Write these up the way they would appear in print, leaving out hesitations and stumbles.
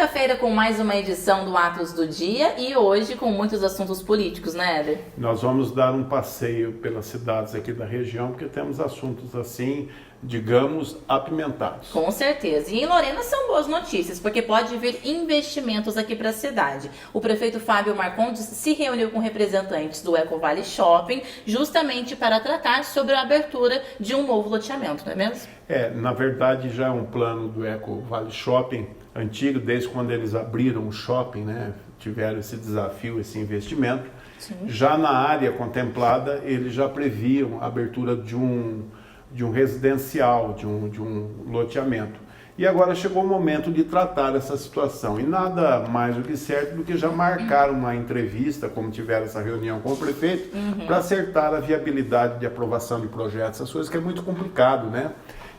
quinta-feira com mais uma edição do Atos do Dia e hoje com muitos assuntos políticos, né, Éder? Nós vamos dar um passeio pelas cidades aqui da região, porque temos assuntos assim, digamos, apimentados. Com certeza. E em Lorena são boas notícias, porque pode vir investimentos aqui para a cidade. O prefeito Fábio Marcondes se reuniu com representantes do Eco Valley Shopping, justamente para tratar sobre a abertura de um novo loteamento, não é mesmo? Na verdade já é um plano do Eco Valley Shopping antigo, desde quando eles abriram o shopping, né? Tiveram esse desafio, esse investimento. Sim. Já na área contemplada, eles já previam a abertura de um residencial, de um loteamento. E agora chegou o momento de tratar essa situação. E nada mais do que certo do que já marcaram uma entrevista, como tiveram essa reunião com o prefeito, para acertar a viabilidade de aprovação de projetos, essas coisas que é muito complicado, né?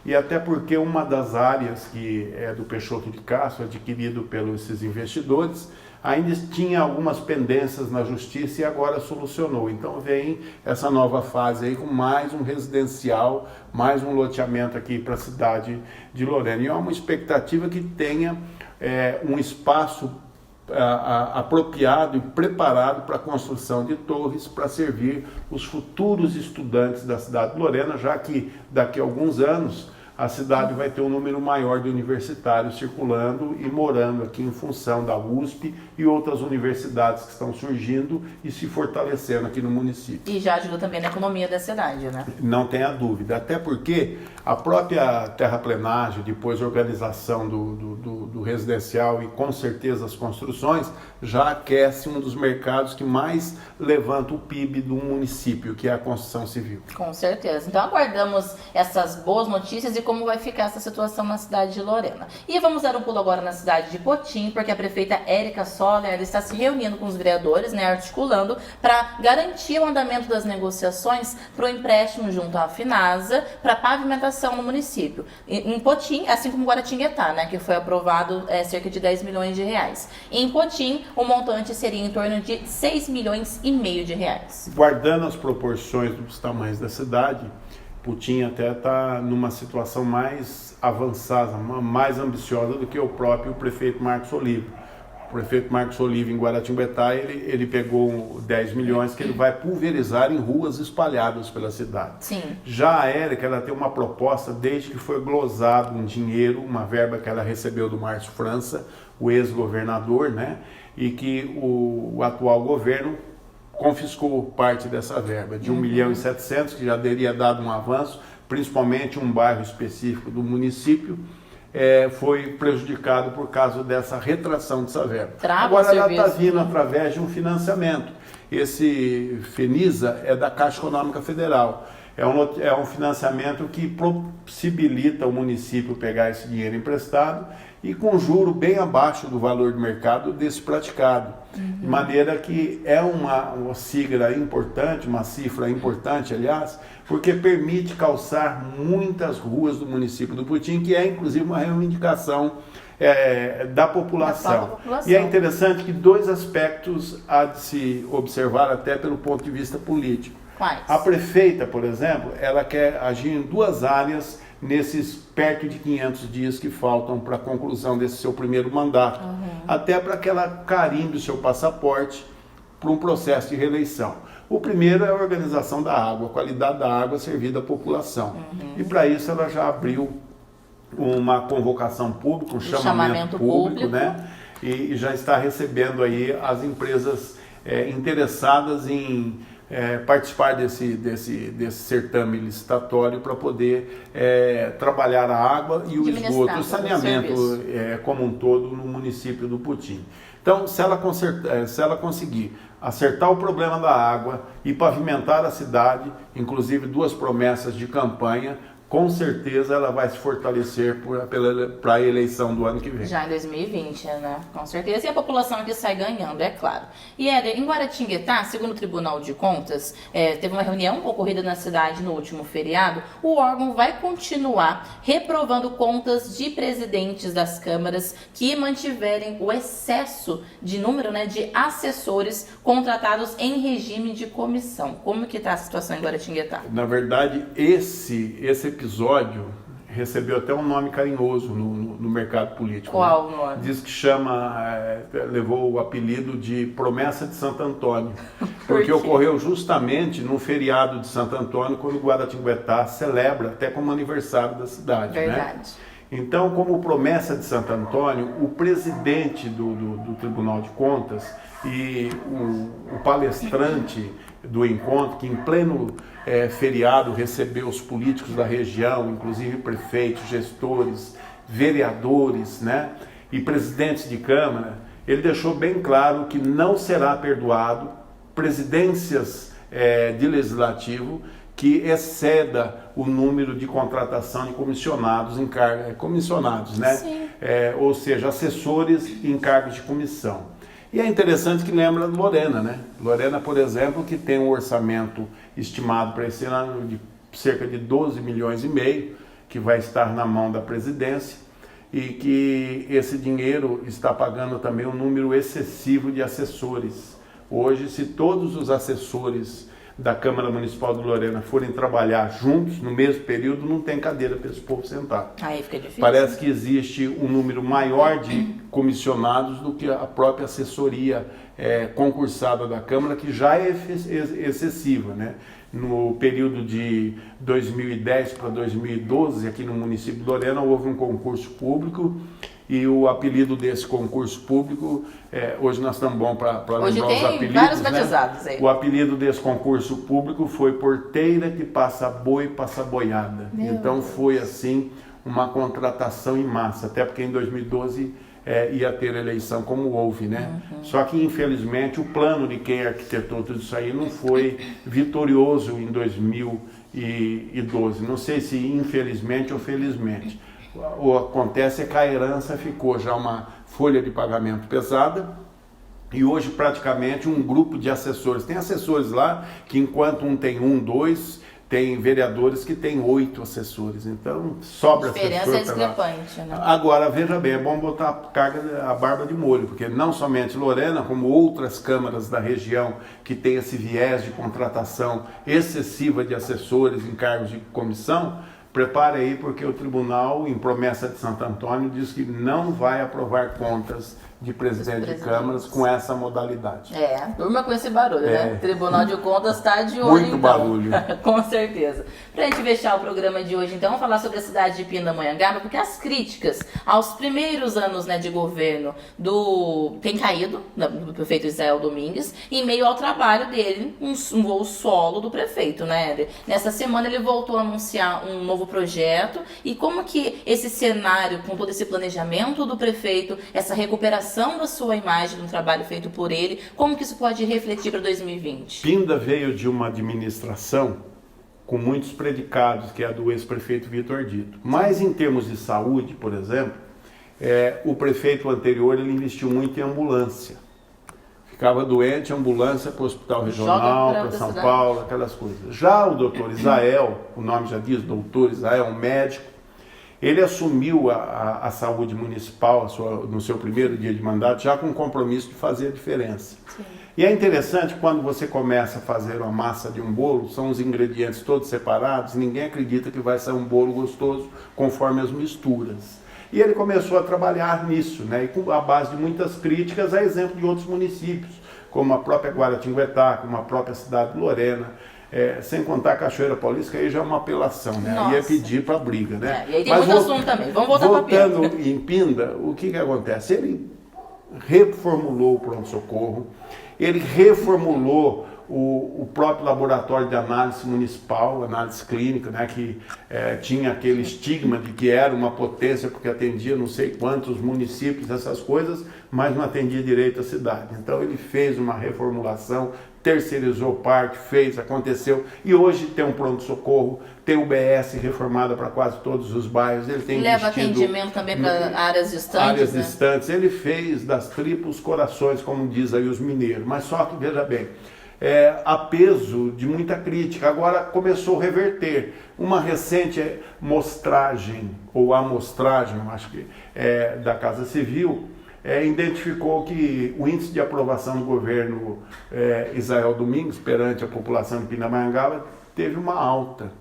E até porque uma das áreas que é do Peixoto de Castro, adquirido pelos esses investidores, ainda tinha algumas pendências na justiça e agora solucionou. Então vem essa nova fase aí com mais um residencial, mais um loteamento aqui para a cidade de Lorena. E é uma expectativa que tenha um espaço apropriado e preparado para a construção de torres para servir os futuros estudantes da cidade de Lorena, já que daqui a alguns anos a cidade vai ter um número maior de universitários circulando e morando aqui em função da USP e outras universidades que estão surgindo e se fortalecendo aqui no município. E já ajuda também na economia da cidade, né? Não tenha dúvida, até porque a própria terraplenagem, depois a organização do residencial e com certeza as construções, já aquece um dos mercados que mais levanta o PIB do município, que é a construção civil. Com certeza. Então aguardamos essas boas notícias e como vai ficar essa situação na cidade de Lorena. E vamos dar um pulo agora na cidade de Potim, porque a prefeita Érica Soller está se reunindo com os vereadores, né, articulando para garantir o andamento das negociações para o empréstimo junto à Finasa para pavimentação no município. Em Potim, assim como Guaratinguetá, né, que foi aprovado cerca de 10 milhões de reais. Em Potim, o montante seria em torno de 6 milhões e meio de reais. Guardando as proporções dos tamanhos da cidade, Potim até está numa situação mais avançada, mais ambiciosa do que o próprio prefeito Marcos Olivo. O prefeito Marcos Olivo em Guaratinguetá, ele pegou 10 milhões que ele vai pulverizar em ruas espalhadas pela cidade. Sim. Já a Érica, ela tem uma proposta desde que foi glosado um dinheiro, uma verba que ela recebeu do Márcio França, o ex-governador, né? E que o atual governo confiscou parte dessa verba, de 1 milhão e 700, que já teria dado um avanço, principalmente um bairro específico do município, foi prejudicado por causa dessa retração dessa verba. Agora ela está vindo através de um financiamento. Esse FENISA é da Caixa Econômica Federal. É um financiamento que possibilita o município pegar esse dinheiro emprestado e com juro bem abaixo do valor de mercado desse praticado. De maneira que é uma sigla importante, uma cifra importante, aliás, porque permite calçar muitas ruas do município do Potim, que é inclusive uma reivindicação da população. E é interessante que dois aspectos há de se observar até pelo ponto de vista político. Quais? A prefeita, por exemplo, ela quer agir em duas áreas nesses perto de 500 dias que faltam para a conclusão desse seu primeiro mandato, até para que ela carimbe o seu passaporte para um processo de reeleição. O primeiro é a organização da água, a qualidade da água servida à população. E para isso ela já abriu uma convocação pública, um chamamento público, né? E já está recebendo aí as empresas interessadas em participar desse certame licitatório para poder trabalhar a água e o esgoto, o saneamento como um todo no município do Potim. Então, se ela conseguir acertar o problema da água e pavimentar a cidade, inclusive duas promessas de campanha, com certeza ela vai se fortalecer para a eleição do ano que vem. Já em 2020, né? Com certeza. E a população aqui sai ganhando, é claro. E Éder, em Guaratinguetá, segundo o Tribunal de Contas, teve uma reunião ocorrida na cidade no último feriado, o órgão vai continuar reprovando contas de presidentes das câmaras que mantiverem o excesso de número, né, de assessores contratados em regime de comissão. Como que está a situação em Guaratinguetá? Na verdade, esse episódio recebeu até um nome carinhoso no mercado político. Qual né? o nome? Diz que levou o apelido de Promessa de Santo Antônio, porque ocorreu justamente no feriado de Santo Antônio, quando o Guaratinguetá celebra até como aniversário da cidade. Verdade. Né? Então, como promessa de Santo Antônio, o presidente do Tribunal de Contas e o palestrante do encontro, que em pleno feriado recebeu os políticos da região, inclusive prefeitos, gestores, vereadores, né, e presidentes de Câmara, ele deixou bem claro que não será perdoado presidências de legislativo que exceda o número de contratação de comissionados comissionados, né? Ou seja, assessores em cargos de comissão. E é interessante que lembra Lorena, né? Lorena, por exemplo, que tem um orçamento estimado para esse ano de cerca de 12 milhões e meio, que vai estar na mão da presidência, e que esse dinheiro está pagando também um número excessivo de assessores. Hoje, se todos os assessores da Câmara Municipal de Lorena forem trabalhar juntos no mesmo período, não tem cadeira para esse povo sentar. Aí fica difícil. Parece que existe um número maior de comissionados do que a própria assessoria concursada da Câmara, que já é excessiva, né? No período de 2010 para 2012, aqui no município de Lorena, houve um concurso público, e o apelido desse concurso público, hoje nós estamos bons para lembrar os apelidos, vários batizados, né? aí. O apelido desse concurso público foi Porteira que passa boi, passa boiada. Então foi assim uma contratação em massa, até porque em 2012 ia ter eleição como houve, né? Só que infelizmente o plano de quem arquitetou tudo isso aí não foi vitorioso em 2012. Não sei se infelizmente ou felizmente. O que acontece é que a herança ficou já uma folha de pagamento pesada, e hoje praticamente um grupo de assessores. Tem assessores lá que enquanto um tem 1, 2, tem vereadores que tem 8 assessores. Então sobra assessor. A diferença é discrepante, né? Agora, veja bem, é bom botar a barba de molho, porque não somente Lorena, como outras câmaras da região que tem esse viés de contratação excessiva de assessores em cargos de comissão, prepare aí, porque o tribunal, em promessa de Santo Antônio, diz que não vai aprovar contas de presidente de câmaras com essa modalidade. Durma com esse barulho, né? O Tribunal de Contas está de olho, muito barulho. Com certeza. Para a gente fechar o programa de hoje, então, vamos falar sobre a cidade de Pindamonhangaba, porque as críticas aos primeiros anos, né, de governo tem caído, do prefeito Israel Domingues, em meio ao trabalho dele, um voo solo do prefeito, né? Nessa semana ele voltou a anunciar um novo projeto, e como que esse cenário, com todo esse planejamento do prefeito, essa recuperação da sua imagem, de um trabalho feito por ele, como que isso pode refletir para 2020? Pinda veio de uma administração com muitos predicados, que é a do ex-prefeito Vitor Dito. Mas em termos de saúde, por exemplo, o prefeito anterior ele investiu muito em ambulância. Ficava doente, ambulância para o hospital regional, para São Paulo, aquelas coisas. Já o doutor Israel, o nome já diz, doutor Israel, um médico, ele assumiu a saúde municipal no seu primeiro dia de mandato, já com o compromisso de fazer a diferença. Sim. E é interessante, quando você começa a fazer uma massa de um bolo, são os ingredientes todos separados, ninguém acredita que vai sair um bolo gostoso conforme as misturas. E ele começou a trabalhar nisso, né? E com a base de muitas críticas, a exemplo de outros municípios, como a própria Guaratinguetá, como a própria cidade de Lorena, sem contar a Cachoeira Paulista, que aí já é uma apelação, né? Nossa. Ia pedir para briga, né? E aí tem muito assunto também. Vamos voltar para Voltando em Pinda, o que acontece? Ele reformulou o pronto-socorro, ele reformulou o próprio laboratório de análise municipal, análise clínica, né, que tinha aquele estigma de que era uma potência porque atendia não sei quantos municípios, essas coisas, mas não atendia direito a cidade. Então ele fez uma reformulação, terceirizou parte, aconteceu, e hoje tem um pronto-socorro, tem o BS reformado para quase todos os bairros, ele tem leva atendimento também para áreas distantes, né? Distantes, ele fez das tripas corações, como diz aí os mineiros, mas só que, veja bem, a peso de muita crítica. Agora começou a reverter. Uma recente mostragem, ou amostragem, acho que da Casa Civil, identificou que o índice de aprovação do governo Israel Domingues perante a população de Pindamonhangaba teve uma alta.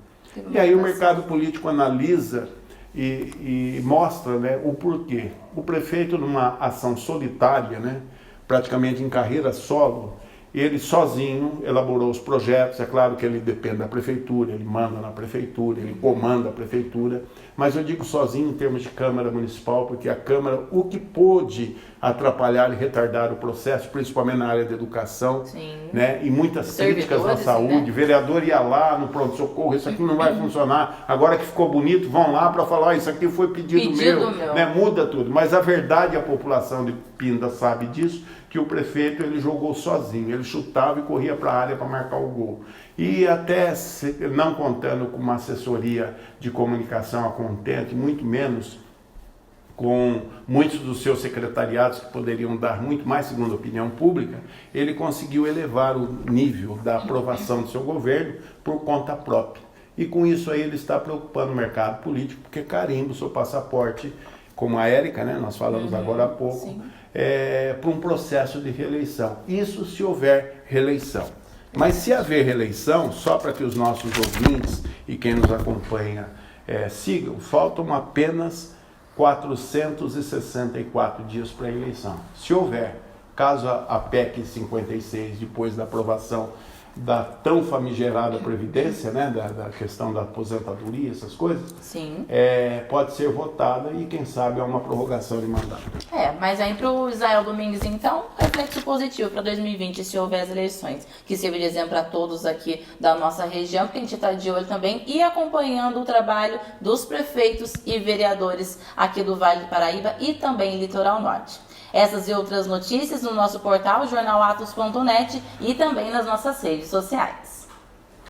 E aí o mercado político analisa e mostra, né, o porquê. O prefeito, numa ação solitária, né, praticamente em carreira solo, ele sozinho elaborou os projetos. É claro que ele depende da prefeitura, ele manda na prefeitura, ele comanda a prefeitura, mas eu digo sozinho em termos de Câmara Municipal, porque a Câmara, o que pôde atrapalhar e retardar o processo, principalmente na área da educação, né, e muitas críticas na saúde, né? Vereador ia lá no pronto-socorro, isso aqui não vai funcionar, agora que ficou bonito, vão lá para falar, isso aqui foi pedido meu. Né, muda tudo, mas a verdade, a população de Pinda sabe disso, que o prefeito ele jogou sozinho, ele chutava e corria para a área para marcar o gol. E até não contando com uma assessoria de comunicação a contente, muito menos com muitos dos seus secretariados que poderiam dar muito mais segundo a opinião pública, ele conseguiu elevar o nível da aprovação do seu governo por conta própria. E com isso aí ele está preocupando o mercado político, porque carimba o seu passaporte, como a Érica, né, nós falamos agora há pouco, para um processo de reeleição. Isso se houver reeleição. Mas se haver reeleição, só para que os nossos ouvintes e quem nos acompanha sigam, faltam apenas 464 dias para a eleição. Se houver, caso a PEC 56, depois da aprovação da tão famigerada Previdência, né, da questão da aposentadoria, essas coisas, pode ser votada e, quem sabe, é uma prorrogação de mandato. Mas aí para o Israel Domingues, então, reflexo positivo para 2020, se houver as eleições, que sirva de exemplo para todos aqui da nossa região, porque a gente está de olho também e acompanhando o trabalho dos prefeitos e vereadores aqui do Vale do Paraíba e também Litoral Norte. Essas e outras notícias no nosso portal jornalatos.net e também nas nossas redes sociais.